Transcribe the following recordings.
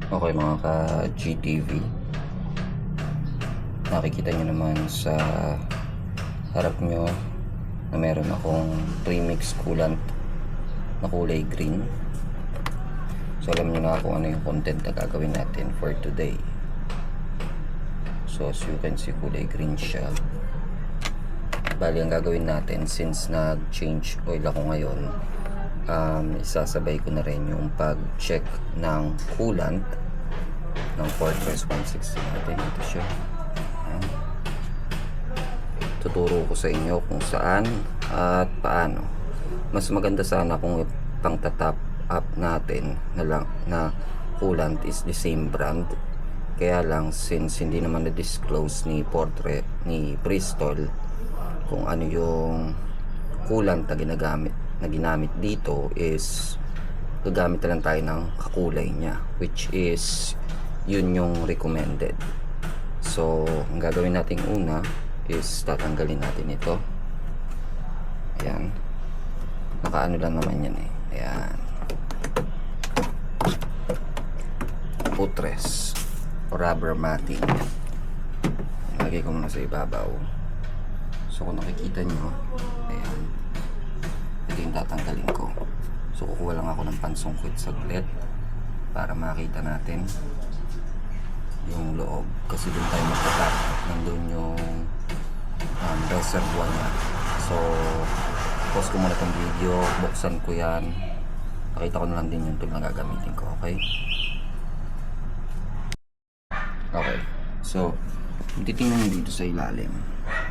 Okay mga ka-GTV, nakikita nyo naman sa harap nyo na meron akong premix coolant na kulay green. So alam nyo na kung ano yung content na gagawin natin for today. So as you can see, kulay green siya. Bali ang gagawin natin, since nag-change oil ako ngayon, isasabay ko na rin yung pag-check ng coolant ng Fortress 160 natin. Ito siya. Tuturo ko sa inyo kung saan at paano. Mas maganda sana kung pang top up natin na coolant is the same brand. Kaya lang, since hindi naman na-disclose ni Bristol kung ano yung coolant na ginamit dito, is gagamit na lang tayo ng kakulay niya, which is yun yung recommended. So ang gagawin natin una is tatanggalin natin ito. Ayan, nakaano lang naman yan eh. Ayan, putres o rubber matting. Lagay ko muna sa ibabaw. So kung nakikita nyo, ayan, ito yung tatanggalin ko. So kukuha lang ako ng pansungkit saglit para makita natin yung loob, kasi doon tayo magtatap. Nandun yung reservoir niya. So pause ko muna itong video, buksan ko yan, pakita ko na lang din yung tool na gagamitin ko. Okay, so titingnan nyo dito sa ilalim.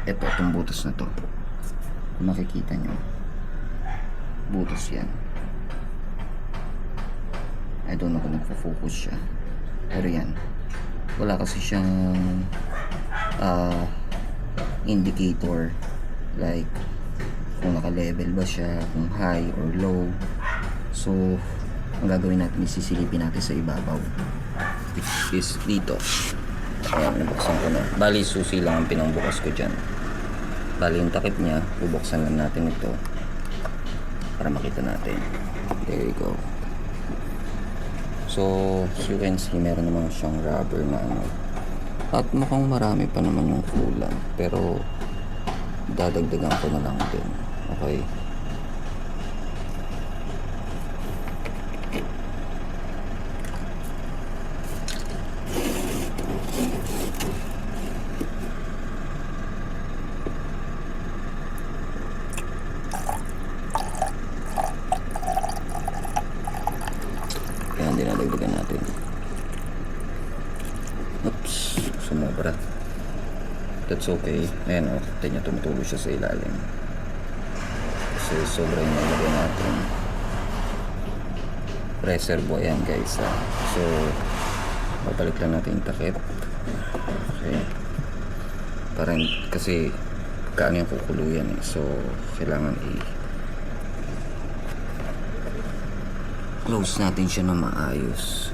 Itong butas na to, kung makikita nyo, butas yan. I don't know kung nagpo-focus siya, pero yan, wala kasi siyang indicator, like kung naka-level ba siya, kung high or low. So ang gagawin natin, isisilipin natin sa ibabaw, which is dito. Ayan, nabuksan ko na. Bali susi lang ang pinangbukas ko dyan. Bali yung takip niya, bubuksan lang natin ito para makita natin. There you go. So as you can see, meron naman siyang rubber na ano, at mukhang marami pa naman yung coolant, pero dadagdagan ko na lang din. Okay, yan, dinadagdagan natin. Oops, sumobra. That's okay. Ayan o, tignan, tumutulo siya sa ilalim kasi sobra yung nalagay natin reservoir. Yan guys, so babalik lang natin yung takip. Okay, parang kasi kaano yung kukuluyan eh, so kailangan close natin siya na maayos.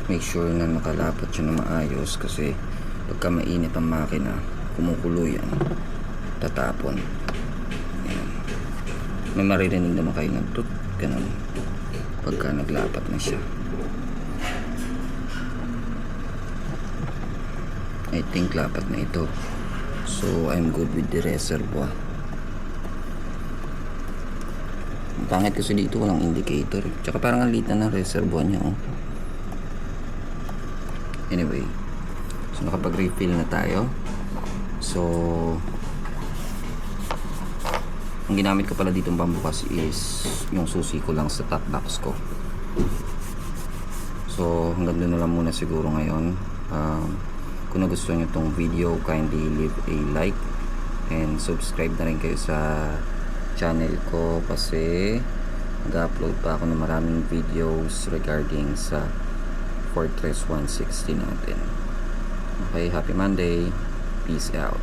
Make sure na nakalapat siya na maayos, kasi pagka mainit ang makina, kumukulo yan, tatapon. Ayan. May maririnig naman kayo ng tut, ganun, pagka naglapat na siya. I think lapat na ito, so I'm good with the reservoir. Ang pangit kasi dito walang indicator, tsaka parang ang liit na ng reservoir niya oh. Anyway, so nakapag-refill na tayo. So ang ginamit ko pala ditong pambukas is yung susi ko lang sa top box ko. So hanggang doon na lang muna siguro ngayon. Kung nagustuhan nyo itong video, kindly leave a like and subscribe na rin kayo sa channel ko, kasi nag-upload pa ako ng maraming videos regarding sa Fortress 160 natin. Okay, happy Monday, peace out.